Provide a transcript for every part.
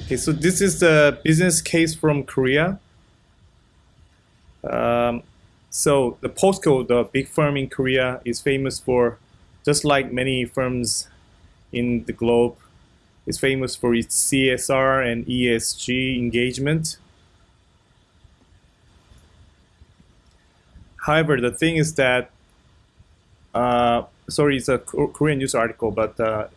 Okay, so this is the business case from Korea. Um, so the Postco, the big firm in Korea, is famous for, just like many firms in the globe, is famous for its CSR and ESG engagement. However, the thing is that, sorry, it's a Korean news article, but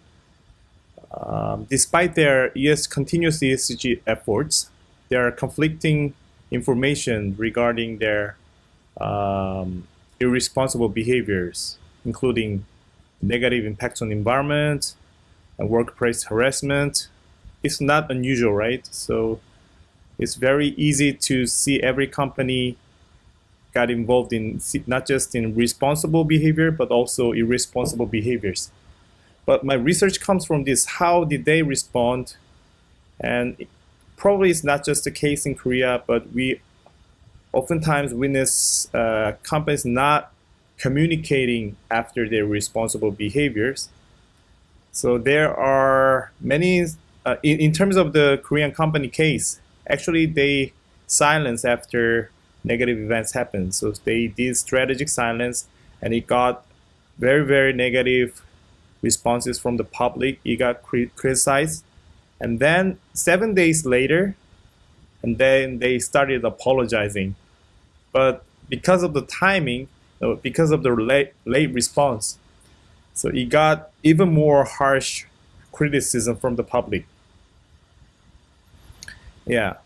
despite their continuous ESG efforts, there are conflicting information regarding their irresponsible behaviors, including negative impacts on environment and workplace harassment. It's not unusual, right? So it's very easy to see every company got involved in not just in responsible behavior, but also irresponsible behaviors. But my research comes from this: how did they respond? And probably it's not just the case in Korea, but we oftentimes witness companies not communicating after their responsible behaviors. So there are many, in terms of the Korean company case, actually they silence after negative events happen. So they did strategic silence, and it got very, very negative responses from the public. It got criticized. And then 7 days later, and then they started apologizing. But because of the timing, because of the late response, so it got even more harsh criticism from the public. Yeah.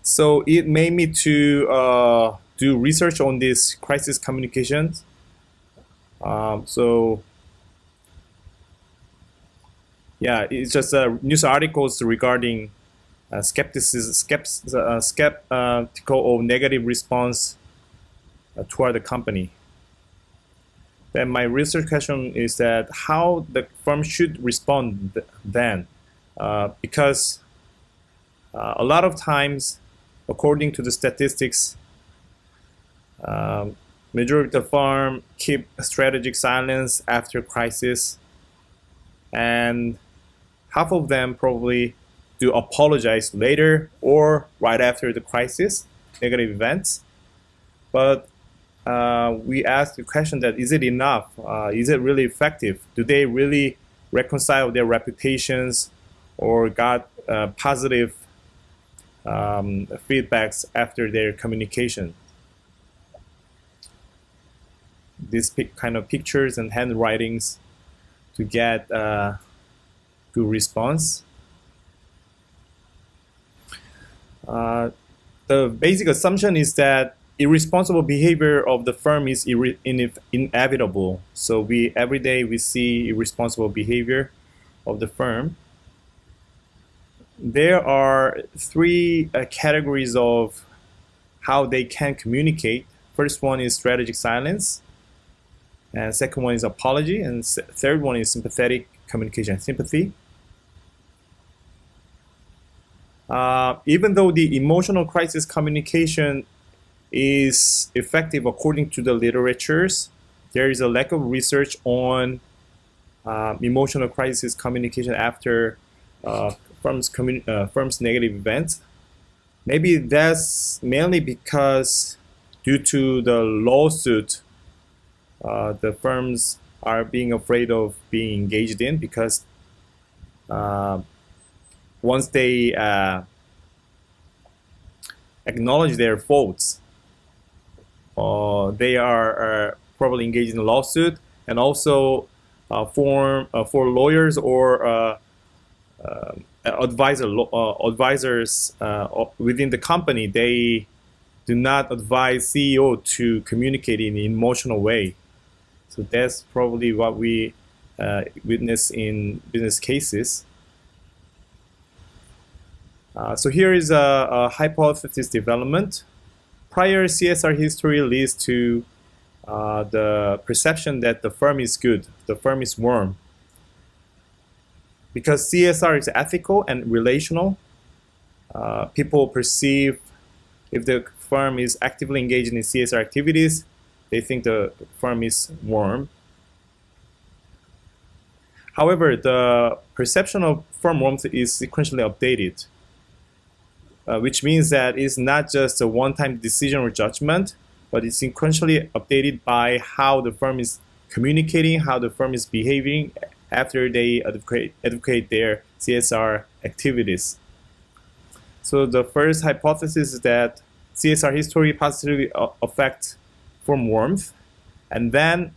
So it made me to do research on this crisis communications. So yeah, it's just news articles regarding skeptical or negative response toward the company. Then my research question is that how the firm should respond then, because a lot of times, according to the statistics, majority of the firm keep strategic silence after crisis, and half of them probably do apologize later or right after the crisis, negative events. But we ask the question that, is it enough? Is it really effective? Do they really reconcile their reputations or got positive feedbacks after their communication? These kind of pictures and handwritings to get good response. The basic assumption is that irresponsible behavior of the firm is inevitable. So every day we see irresponsible behavior of the firm. There are three categories of how they can communicate. First one is strategic silence, and second one is apology, and third one is sympathetic communication, sympathy. Even though the emotional crisis communication is effective according to the literatures, there is a lack of research on emotional crisis communication after firm's negative events. Maybe that's mainly because due to the lawsuit, the firms are being afraid of being engaged in, because once they acknowledge their faults, they are probably engaged in a lawsuit, and also for lawyers or advisors within the company, they do not advise CEO to communicate in an emotional way. So that's probably what we witness in business cases. So here is a hypothesis development. Prior CSR history leads to the perception that the firm is good, the firm is warm. Because CSR is ethical and relational, people perceive if the firm is actively engaged in CSR activities, they think the firm is warm. However, the perception of firm warmth is sequentially updated. which means that it's not just a one-time decision or judgment, but it's sequentially updated by how the firm is communicating, how the firm is behaving after they advocate their CSR activities. So the first hypothesis is that CSR history positively affects firm warmth, and then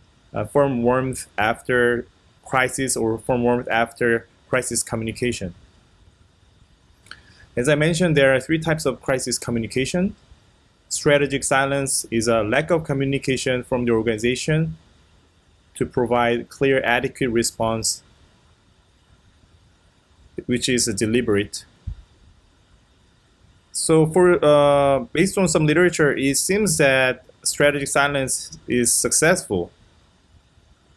firm warmth after crisis or firm warmth after crisis communication. As I mentioned, there are three types of crisis communication. Strategic silence is a lack of communication from the organization to provide clear, adequate response, which is deliberate. So based on some literature, it seems that strategic silence is successful,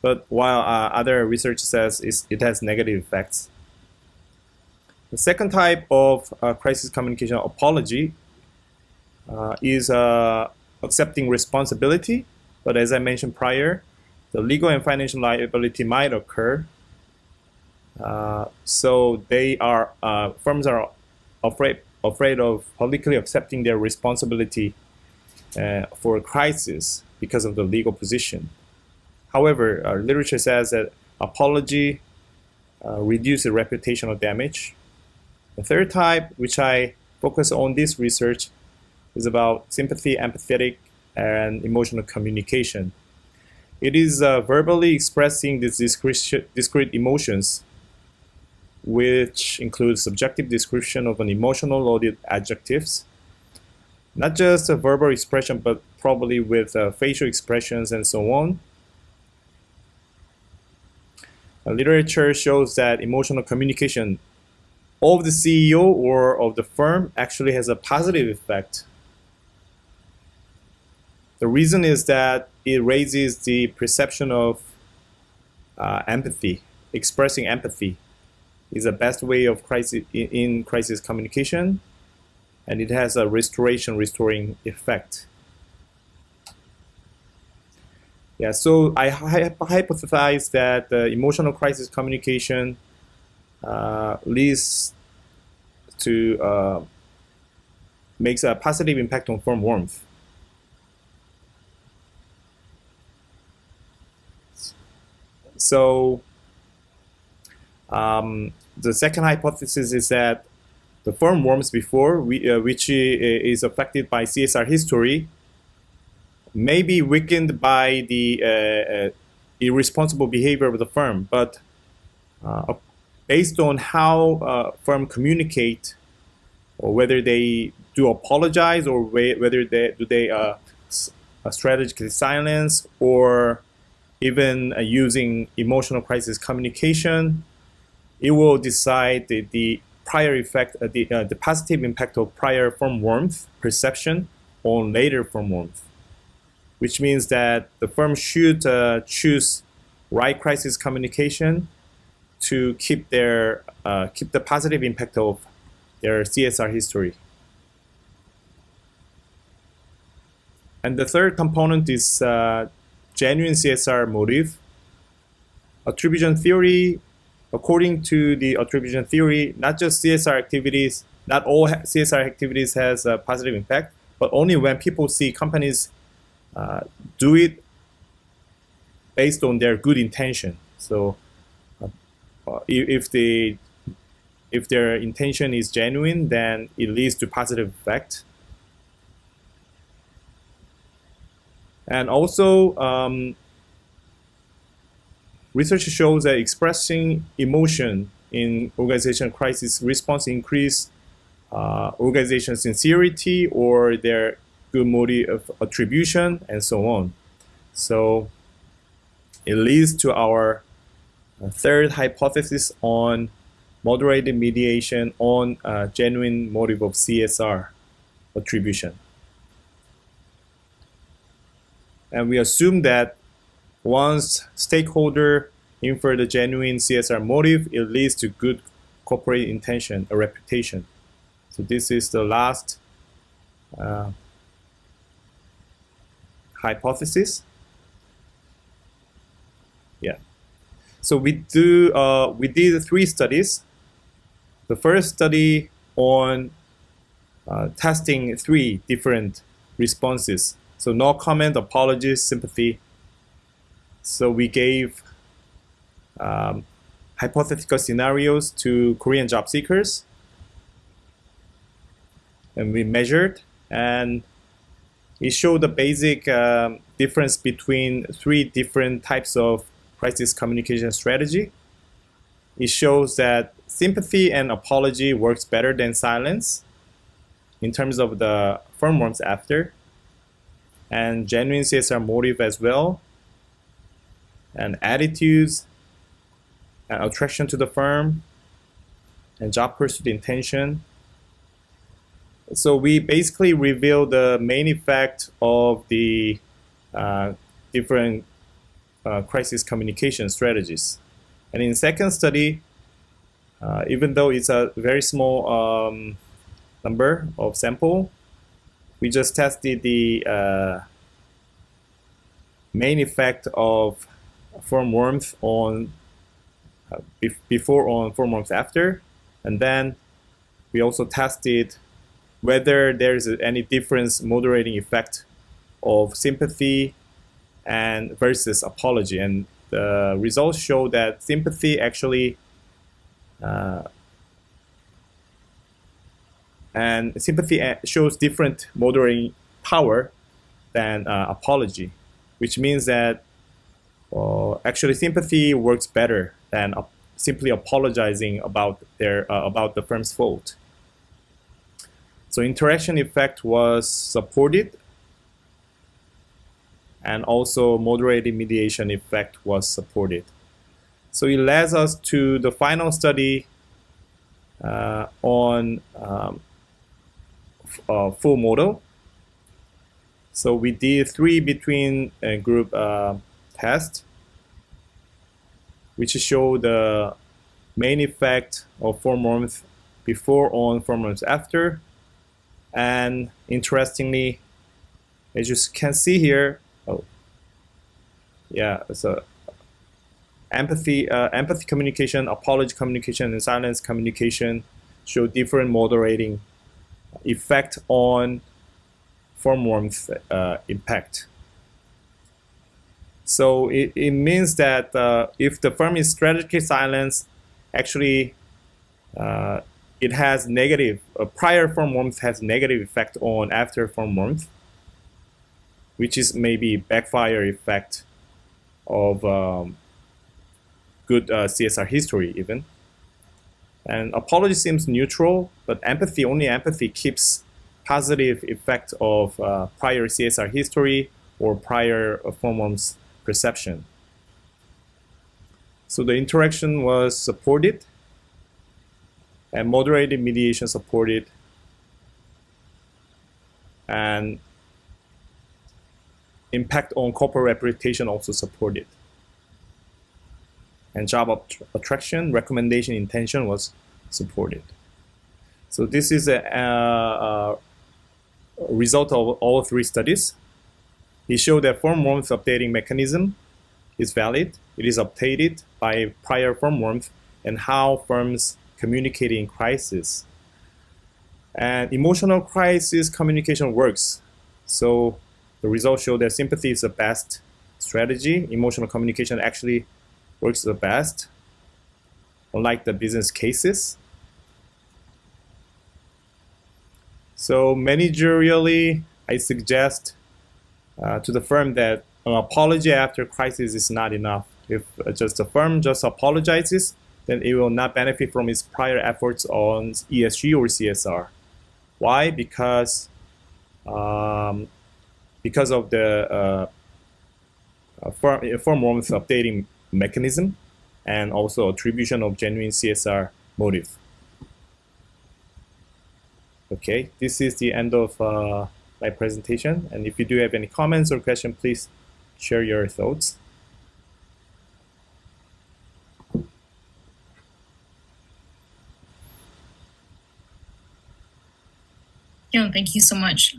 but while other research says it has negative effects. The second type of crisis communication, apology, is accepting responsibility, but as I mentioned prior, the legal and financial liability might occur. So firms are afraid of publicly accepting their responsibility for a crisis because of the legal position. However, literature says that apology reduces reputational damage. The third type, which I focus on this research, is about sympathy, empathetic, and emotional communication. It is verbally expressing these discrete emotions, which includes subjective description of an emotional loaded adjectives. Not just a verbal expression, but probably with facial expressions and so on. Literature shows that emotional communication of the CEO or of the firm actually has a positive effect. The reason is that it raises the perception of empathy. Expressing empathy is the best way of crisis communication, and it has a restoring effect. Yeah, so I hypothesize that the emotional crisis communication leads to makes a positive impact on firm warmth. So the second hypothesis is that the firm warmth before, which is affected by CSR history, may be weakened by the irresponsible behavior of the firm, but based on how firm communicate, or whether they do apologize, or whether they strategically silence, or even using emotional crisis communication, it will decide the prior effect, the positive impact of prior firm warmth perception on later firm warmth, which means that the firm should choose right crisis communication to keep the positive impact of their CSR history. And the third component is genuine CSR motive. Attribution theory. According to the attribution theory, not just CSR activities, not all CSR activities has a positive impact, but only when people see companies do it based on their good intention. So if their intention is genuine, then it leads to positive effect. And also, research shows that expressing emotion in organization crisis response increase organization sincerity or their good motive of attribution and so on. So it leads to our third hypothesis on moderated mediation on genuine motive of CSR attribution. And we assume that once stakeholder infer the genuine CSR motive, it leads to good corporate intention, a reputation. So this is the last hypothesis. Yeah. So we did 3 studies. The first study on testing 3 different responses. So no comment, apologies, sympathy. So we gave hypothetical scenarios to Korean job seekers, and we measured, and it showed the basic difference between 3 different types of crisis communication strategy. It shows that sympathy and apology works better than silence in terms of the firm warmth after, and genuine CSR motive as well, and attitudes, and attraction to the firm, and job pursuit intention. So we basically reveal the main effect of the different crisis communication strategies. And in the second study, even though it's a very small number of sample, we just tested the main effect of firm warmth on before on firm warmth after, and then we also tested whether there's any difference moderating effect of sympathy and versus apology, and the results show that sympathy actually shows different moderating power than apology, which means that actually sympathy works better than simply apologizing about the firm's fault. So interaction effect was supported, and also moderated mediation effect was supported. So it leads us to the final study on full model. So we did 3 between group tests, which show the main effect of firm warmth before on, firm warmth after. And interestingly, as you can see here, so empathy communication, apology communication, and silence communication show different moderating effect on firm warmth impact. So it means that if the firm is strategically silenced, actually it has negative, prior firm warmth has negative effect on after firm warmth, which is maybe backfire effect of good CSR history even. And apology seems neutral, but only empathy keeps positive effect of prior CSR history or prior firm warmth perception. So the interaction was supported, and moderated mediation supported, and impact on corporate reputation also supported. And job attraction, recommendation intention was supported. So this is a result of all 3 studies. It showed that firm warmth updating mechanism is valid. It is updated by prior firm warmth and how firms communicate in crisis. And emotional crisis communication works. So the results show that sympathy is the best strategy. Emotional communication actually works the best, unlike the business cases. So managerially, I suggest to the firm that an apology after crisis is not enough. If just the firm just apologizes, then it will not benefit from its prior efforts on ESG or CSR. Why? Because of the firm warmth updating mechanism, and also attribution of genuine CSR motive. Okay, this is the end of my presentation, and if you do have any comments or questions, please share your thoughts. Thank you so much.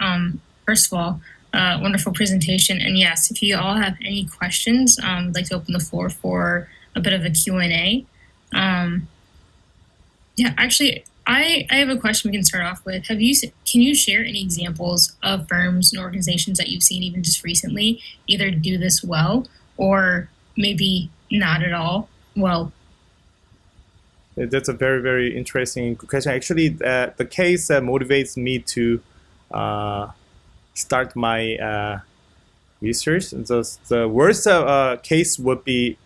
First of all, wonderful presentation. And yes, if you all have any questions, I'd like to open the floor for a bit of a Q&A. Actually, I have a question we can start off with. Can you share any examples of firms and organizations that you've seen even just recently either do this well or maybe not at all well? That's a very, very interesting question. Actually, the case that motivates me to start my research. The worst case would be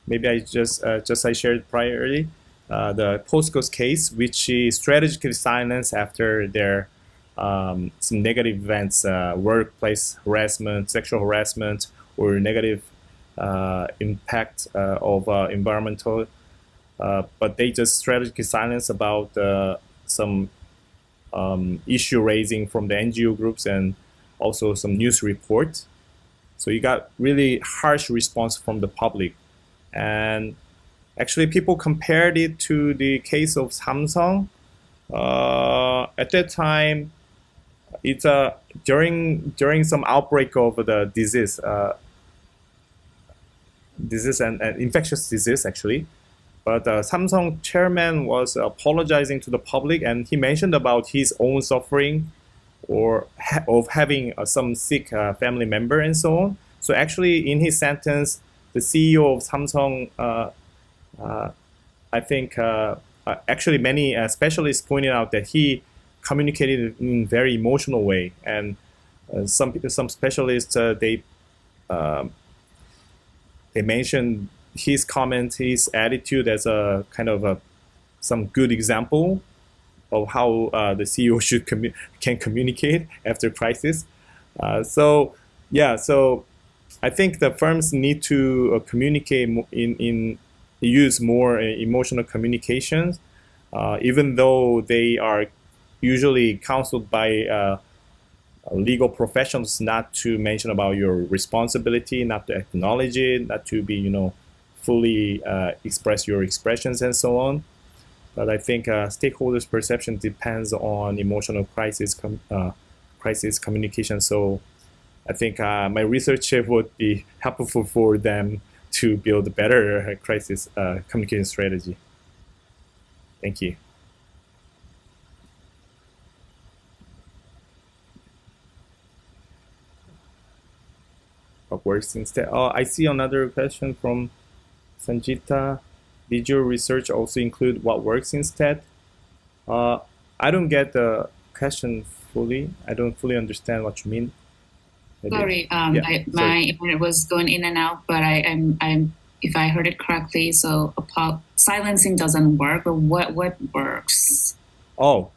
maybe I shared priorly the Postco's case, which is strategically silenced after their some negative events, workplace harassment, sexual harassment, or negative impact of environmental. But they just strategically silence about some issue raising from the NGO groups and also some news reports. So you got really harsh response from the public. And actually people compared it to the case of Samsung. At that time, it's during some outbreak of the disease and infectious disease actually. But Samsung chairman was apologizing to the public, and he mentioned about his own suffering or of having some sick family member and so on. So actually, in his sentence, the CEO of Samsung, I think, actually many specialists pointed out that he communicated in a very emotional way, and some specialists they mentioned his comment, his attitude as a kind of some good example of how the CEO can communicate after crisis. So yeah, so I think the firms need to communicate in use more emotional communications, even though they are usually counseled by legal professionals not to mention about your responsibility, not to acknowledge it, not to be fully express your expressions and so on. But I think stakeholders' perception depends on emotional crisis communication. So I think my research would be helpful for them to build a better crisis communication strategy. Thank you. What works instead? Oh, I see another question from Sanjita. Did your research also include what works instead? I don't get the question fully. I don't fully understand what you mean. Maybe. Sorry, Yeah, my sorry. internet was going in and out, but I'm if I heard it correctly, so silencing doesn't work, but what works? Oh,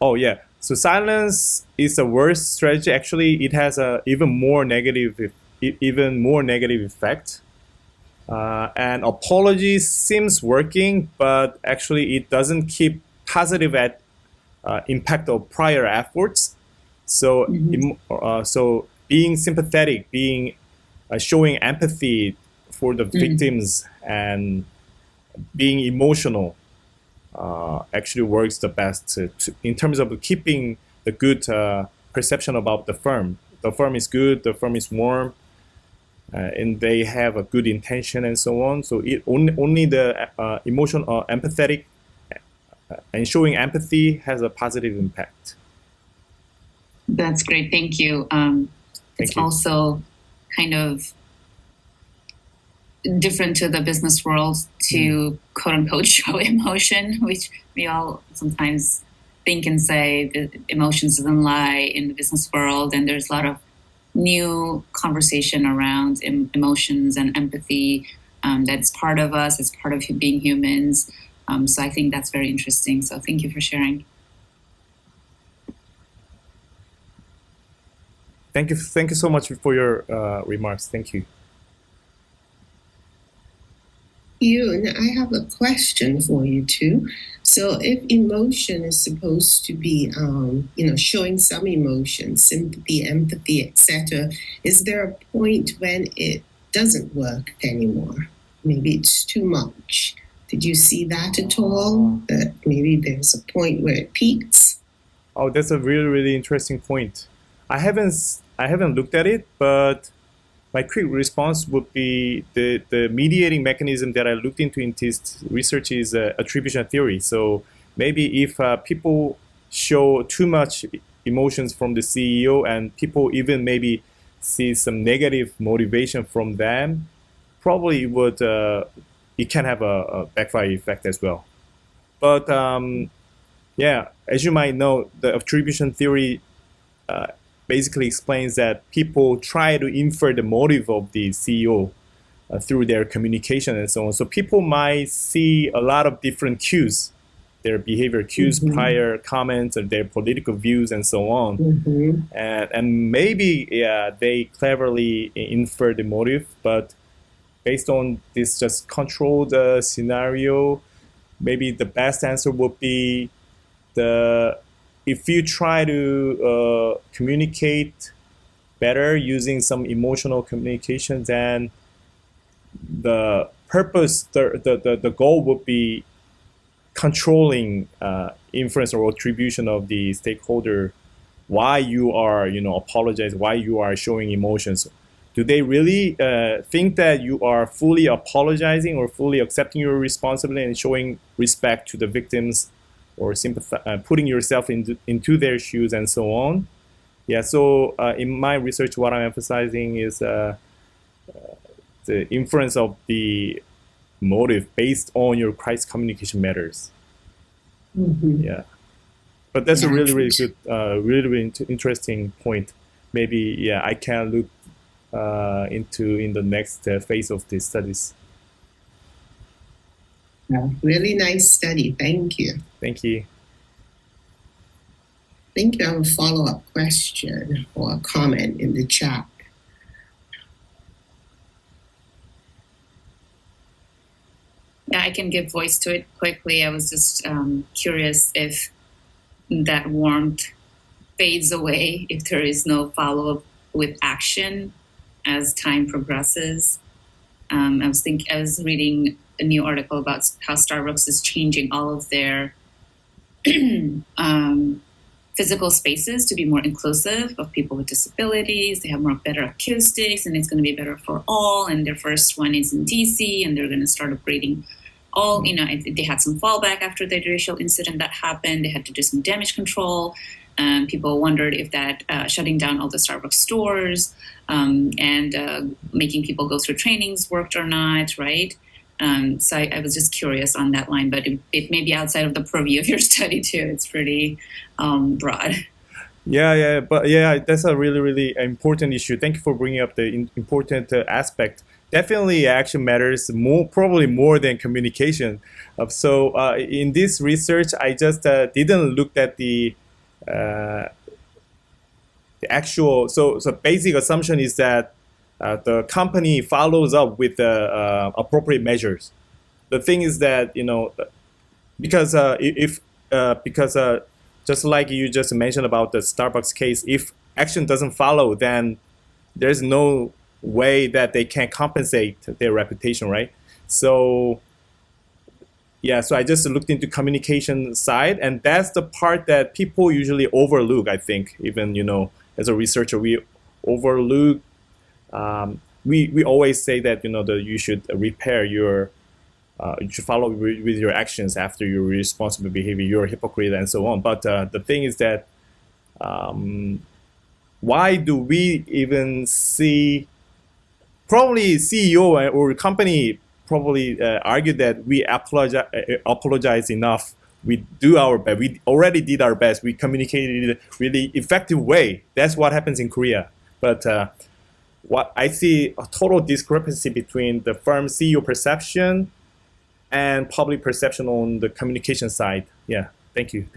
oh yeah. So silence is the worst strategy. Actually, it has a even more negative effect. And apology seems working, but actually it doesn't keep positive impact of prior efforts. So, so being sympathetic, being showing empathy for the victims and being emotional actually works the best in terms of keeping the good perception about the firm. The firm is good, the firm is warm, and they have a good intention and so on. So only the emotional, empathetic, and showing empathy has a positive impact. That's great. Thank you. It's also kind of different to the business world to quote unquote show emotion, which we all sometimes think and say that emotions doesn't lie in the business world, and there's a lot of new conversation around emotions and empathy that's part of us, it's part of being humans. So I think that's very interesting. So thank you for sharing. Thank you so much for your remarks. Thank you. And I have a question for you too. So, if emotion is supposed to be, showing some emotion, sympathy, empathy, etc., is there a point when it doesn't work anymore? Maybe it's too much. Did you see that at all? That maybe there's a point where it peaks? Oh, that's a really, really interesting point. I haven't looked at it, but my quick response would be the mediating mechanism that I looked into in this research is attribution theory. So maybe if people show too much emotions from the CEO and people even maybe see some negative motivation from them, probably it can have a backfire effect as well. But yeah, as you might know, the attribution theory basically explains that people try to infer the motive of the CEO through their communication and so on. So people might see a lot of different cues, their behavior cues, prior comments, and their political views, and so on. And maybe, yeah, they cleverly infer the motive, but based on this just controlled scenario, maybe the best answer would be if you try to communicate better using some emotional communication, then the purpose, the goal would be controlling inference or attribution of the stakeholder, why you are, apologizing, why you are showing emotions. Do they really think that you are fully apologizing or fully accepting your responsibility and showing respect to the victims, or putting yourself into their shoes and so on? Yeah, so in my research, what I'm emphasizing is the inference of the motive based on your crisis communication matters. Yeah, but that's a really, really good, really interesting point. Maybe, yeah, I can look in the next phase of these studies. Really nice study. Thank you. Thank you. I think you have a follow-up question or a comment in the chat. Yeah, I can give voice to it quickly. I was just curious if that warmth fades away if there is no follow-up with action as time progresses. I was reading a new article about how Starbucks is changing all of their physical spaces to be more inclusive of people with disabilities. They have better acoustics, and it's going to be better for all. And their first one is in DC, and they're going to start upgrading all. They had some fallback after the racial incident that happened. They had to do some damage control. People wondered if that shutting down all the Starbucks stores and making people go through trainings worked or not, right? So I was just curious on that line, but it may be outside of the purview of your study too. It's pretty broad. Yeah, but yeah, that's a really, really important issue. Thank you for bringing up the important aspect. Definitely, action matters probably more than communication. So in this research, I just didn't look at the actual. So basic assumption is that the company follows up with the appropriate measures. The thing is that, because just like you just mentioned about the Starbucks case, if action doesn't follow, then there's no way that they can compensate their reputation, right? So yeah, so I just looked into communication side, and that's the part that people usually overlook. I think even as a researcher, we overlook. We always say that that you should repair your you should follow with your actions after your responsible behavior. You're a hypocrite and so on. But the thing is that why do we even see? Probably CEO or company probably argue that we apologize enough. We do our best. We already did our best. We communicated in a really effective way. That's what happens in Korea. But what I see a total discrepancy between the firm CEO perception and public perception on the communication side. Yeah, thank you.